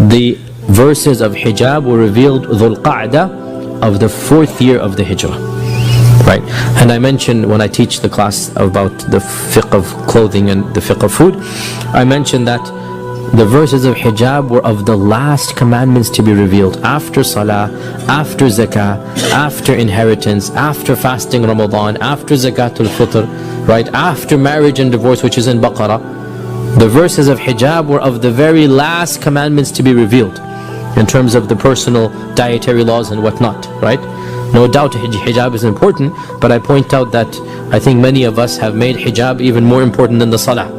The verses of hijab were revealed Dhul Qa'dah of the 4th year of the Hijrah. Right? And I mentioned when I teach the class about the fiqh of clothing and the fiqh of food, I mentioned that the verses of hijab were of the last commandments to be revealed after salah, after zakah, after inheritance, after fasting Ramadan, after zakatul fitr, right? After marriage and divorce, which is in Baqarah. The verses of hijab were of the very last commandments to be revealed in terms of the personal dietary laws and whatnot, right? No doubt hijab is important, but I point out that I think many of us have made hijab even more important than the salah.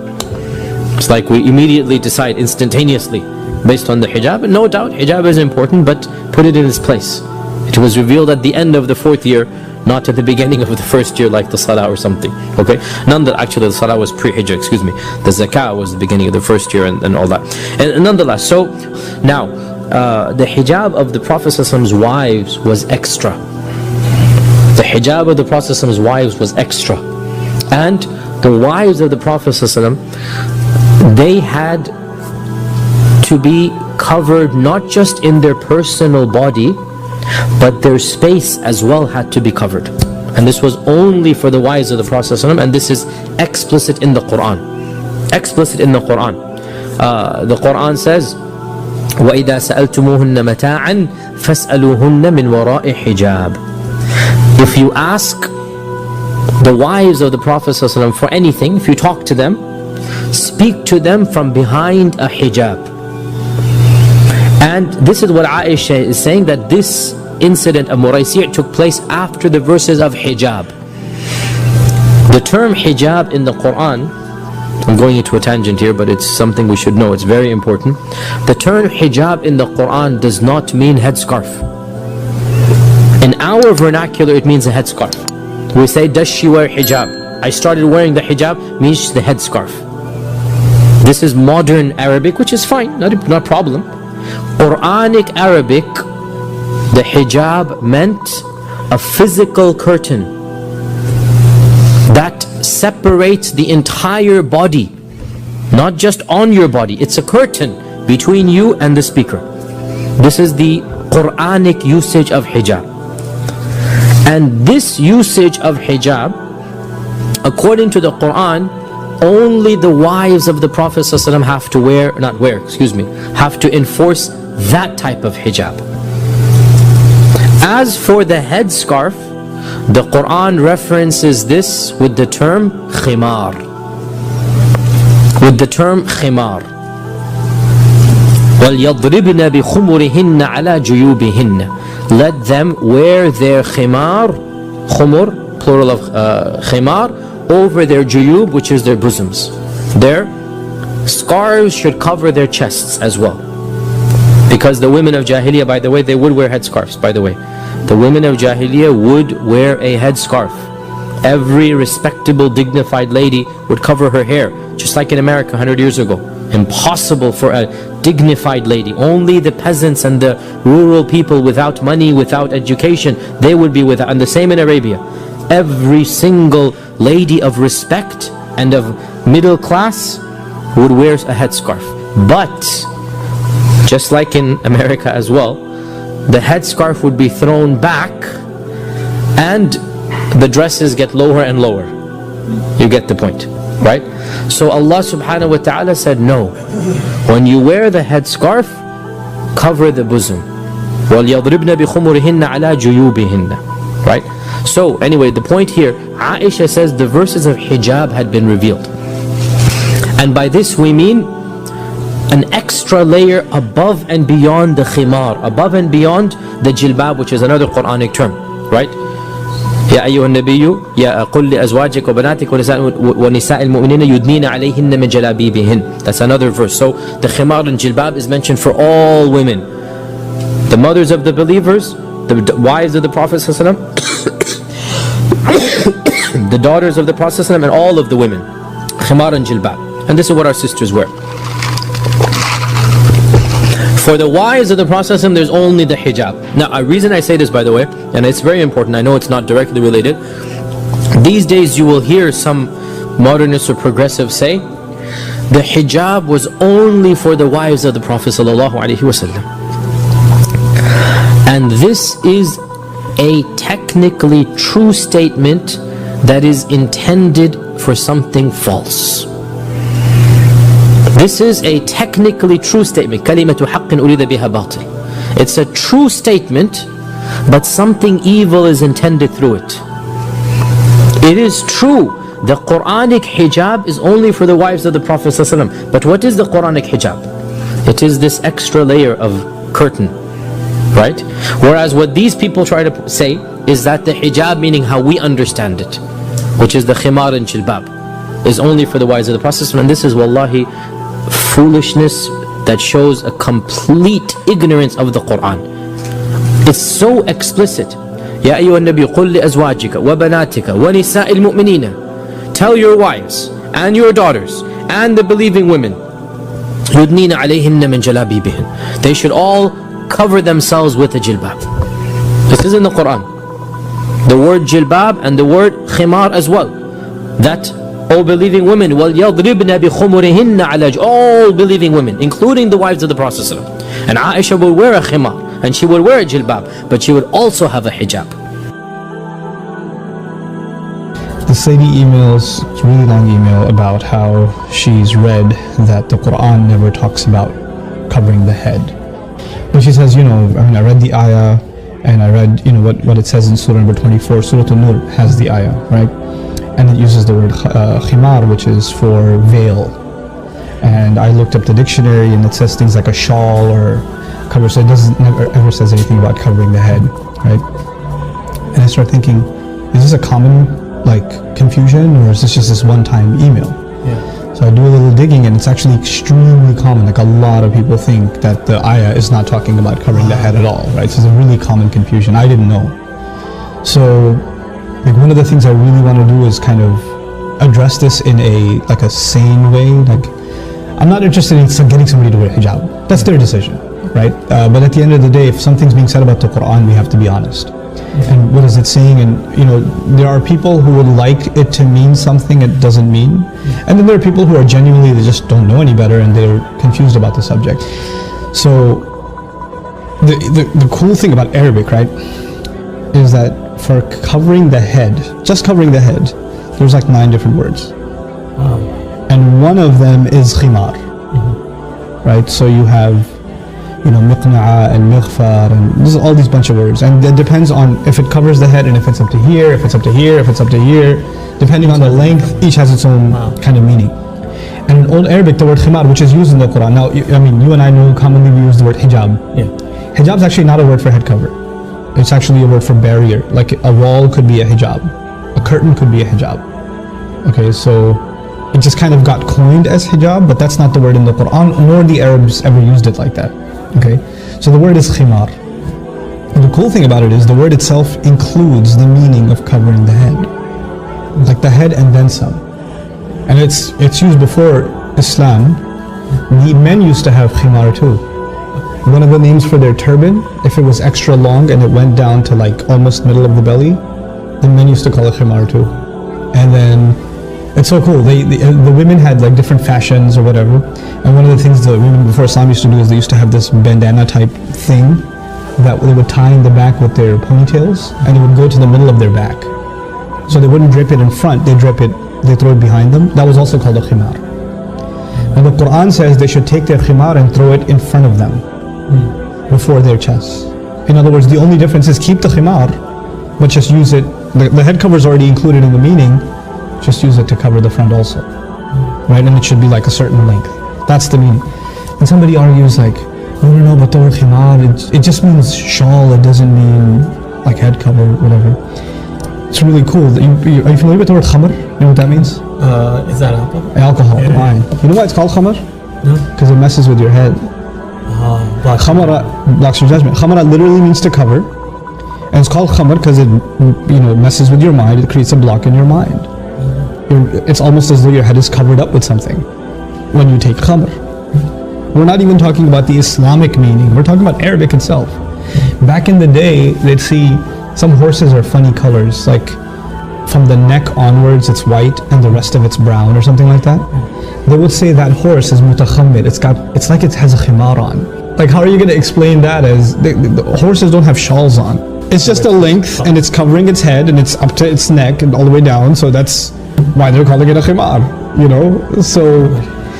It's like we immediately decide instantaneously based on the hijab. And no doubt hijab is important, but put it in its place. It was revealed at the end of the 4th year, not at the beginning of the 1st year like the salah or something. Okay? Actually the salah was pre-hijrah, excuse me. The zakah was the beginning of the 1st year and all that. And nonetheless, so now the hijab of the Prophet ﷺ's wives was extra. The hijab of the Prophet ﷺ's wives was extra. And the wives of the Prophet ﷺ, they had to be covered not just in their personal body, but their space as well had to be covered. And this was only for the wives of the Prophet ﷺ, and this is explicit in the Quran. Explicit in the Quran. The Quran says, وَإِذَا سَأَلْتُمُوهُنَّ مَتَاعًا فَاسْأَلُوهُنَّ مِنْ وَرَاءِ حِجَابٍ. If you ask the wives of the Prophet ﷺ for anything, if you talk to them, speak to them from behind a hijab. And this is what Aisha is saying, that this incident of Muraisi' took place after the verses of hijab. The term hijab in the Quran, I'm going into a tangent here, but it's something we should know, it's very important. The term hijab in the Quran does not mean headscarf. In our vernacular, it means a headscarf. We say, does she wear hijab? I started wearing the hijab, means the headscarf. This is modern Arabic, which is fine, not a problem. Quranic Arabic, the hijab meant a physical curtain that separates the entire body, not just on your body. It's a curtain between you and the speaker. This is the Quranic usage of hijab. And this usage of hijab, according to the Quran, only the wives of the Prophet ﷺ have to enforce that type of hijab. As for the headscarf, the Quran references this with the term khimar. With the term khimar. وَلْيَضْرِبْنَ بِخُمُرِهِنَّ عَلَى جُيُوبِهِنَّ. Let them wear their khimar, khumur, plural of khimar, over their juyub, which is their bosoms. Their scarves should cover their chests as well. Because the women of Jahiliyyah, by the way, they would wear headscarves, by the way. The women of Jahiliyyah would wear a headscarf. Every respectable, dignified lady would cover her hair, just like in America 100 years ago. Impossible for a dignified lady. Only the peasants and the rural people without money, without education, they would be without. And the same in Arabia. Every single lady of respect and of middle class would wear a headscarf. But just like in America as well, the headscarf would be thrown back and the dresses get lower and lower. You get the point, right? So Allah subhanahu wa ta'ala said, no, when you wear the headscarf, cover the bosom. وَلْيَضْرِبْنَ بِخُمُرِهِنَّ عَلَى جُيُوبِهِنَّ. Right? So anyway, the point here, Aisha says the verses of hijab had been revealed. And by this we mean an extra layer above and beyond the khimar, above and beyond the jilbab, which is another Quranic term, right? يا أيها النبي يا قل لأزواجك وبناتك ونساء المؤمنين يدنين عليهن من جلابيبهن. That's another verse. So the khimar and jilbab is mentioned for all women. The mothers of the believers, the wives of the Prophet ﷺ, the daughters of the Prophet ﷺ, and all of the women. Khimar and jilbab. And this is what our sisters wear. For the wives of the Prophet ﷺ, there's only the hijab. Now, a reason I say this, by the way, and it's very important, I know it's not directly related. These days you will hear some modernists or progressives say the hijab was only for the wives of the Prophet ﷺ. And this is a technically true statement that is intended for something false. This is a technically true statement. كَلِمَةُ حَقٍّ أُرِيدَ بِهَا بَاطِلٍ. It's a true statement, but something evil is intended through it. It is true, the Quranic hijab is only for the wives of the Prophet ﷺ. But what is the Quranic hijab? It is this extra layer of curtain, right? Whereas what these people try to say is that the hijab, meaning how we understand it, which is the khimar and jilbab, is only for the wives of the Prophet ﷺ. And this is wallahi foolishness that shows a complete ignorance of the Quran. It's so explicit. Ya ayyuhan nabi qul li azwajika wa banatika wa nisa'il mu'minina. Tell your wives and your daughters and the believing women, yudnina alayhinna min jalabibihin. They should all cover themselves with a jilbab. This is in the Quran. The word jilbab and the word khimar as well. That all believing women, وَلْيَضْرِبْنَ بِخُمُرِهِنَّ عَلَى all believing women, including the wives of the Prophet ﷺ. And Aisha would wear a khimar, and she would wear a jilbab, but she would also have a hijab. This lady emails, it's a really long email, about how she's read that the Quran never talks about covering the head. But she says, I read the ayah, and I read, what it says in Surah number 24. Surah An-Nur has the ayah, right? And it uses the word khimar, which is for veil. And I looked up the dictionary, and it says things like a shawl or cover, so it never ever says anything about covering the head, right? And I start thinking, is this a common confusion, or is this just this one-time email? Yeah. So I do a little digging, and it's actually extremely common. A lot of people think that the ayah is not talking about covering the head at all, right? So it's a really common confusion. I didn't know. So one of the things I really want to do is kind of address this in a sane way. I'm not interested in getting somebody to wear hijab. That's their decision, right? But at the end of the day, if something's being said about the Quran, we have to be honest. And what is it saying? And there are people who would like it to mean something it doesn't mean. And then there are people who are genuinely, they just don't know any better, and they're confused about the subject. So the cool thing about Arabic, right, is that for covering the head, just covering the head, there's 9 different words. Wow. And one of them is khimar, right? So you have, miqna'a and mighfar, and there's all these bunch of words. And it depends on if it covers the head, and if it's up to here, if it's up to here, if it's up to here, depending on the length, each has its own kind of meaning. And in Old Arabic, the word khimar, which is used in the Quran, now, you and I know commonly we use the word hijab. Yeah. Hijab is actually not a word for head cover. It's actually a word for barrier. Like a wall could be a hijab. A curtain could be a hijab. Okay, so it just kind of got coined as hijab, but that's not the word in the Quran, nor the Arabs ever used it like that. Okay, so the word is khimar. And the cool thing about it is the word itself includes the meaning of covering the head. Like the head and then some. And it's used before Islam. The men used to have khimar too. One of the names for their turban, if it was extra long and it went down to almost middle of the belly, the men used to call it khimar too. And then it's so cool. The women had different fashions or whatever. And one of the things the women before Islam used to do is they used to have this bandana type thing that they would tie in the back with their ponytails, and it would go to the middle of their back. So they wouldn't drape it in front, they throw it behind them. That was also called a khimar. And the Quran says they should take their khimar and throw it in front of them, before their chests. In other words, the only difference is keep the khimar, but just use it, the head cover is already included in the meaning, just use it to cover the front also, right? And it should be a certain length. That's the meaning. And somebody argues no, but the word khimar, it just means shawl, it doesn't mean head cover, whatever. It's really cool. Are you familiar with the word khamr? You know what that means? Is that alcohol? Alcohol, wine. You know why it's called khamr? No. Because it messes with your head. Khamara blocks your judgment. Khamara literally means to cover, and it's called khamr because it messes with your mind. It creates a block in your mind. It's almost as though your head is covered up with something when you take khamr. We're not even talking about the Islamic meaning. We're talking about Arabic itself. Back in the day, they'd see some horses are funny colors. from the neck onwards it's white and the rest of it's brown or something like that, they would say that horse is mutakhammir. It's like it has a khimar on. Like, how are you going to explain that as the horses don't have shawls on? It's just a length and it's covering its head and it's up to its neck and all the way down. So that's why they're calling it a khimar, you know? So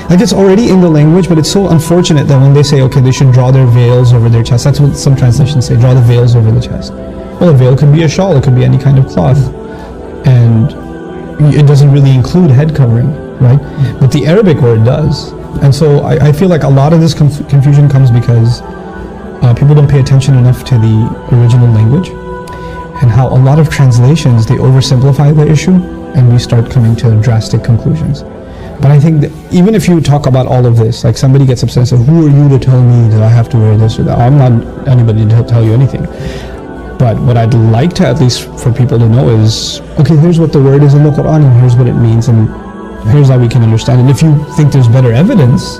like, it's already in the language, but it's so unfortunate that when they say, okay, they should draw their veils over their chest, that's what some translations say, draw the veils over the chest. Well, a veil could be a shawl, it could be any kind of cloth, and it doesn't really include head covering, right? But the Arabic word does. And so I feel like a lot of this confusion comes because people don't pay attention enough to the original language, and how a lot of translations, they oversimplify the issue and we start coming to drastic conclusions. But I think that even if you talk about all of this, like somebody gets upset and says, who are you to tell me that I have to wear this or that? I'm not anybody to tell you anything. But what I'd like to, at least for people to know, is, okay, here's what the word is in the Quran and here's what it means and here's how we can understand. And if you think there's better evidence,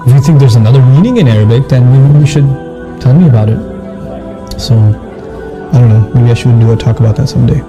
if you think there's another meaning in Arabic, then maybe you should tell me about it. So, I don't know, maybe I should do a talk about that someday.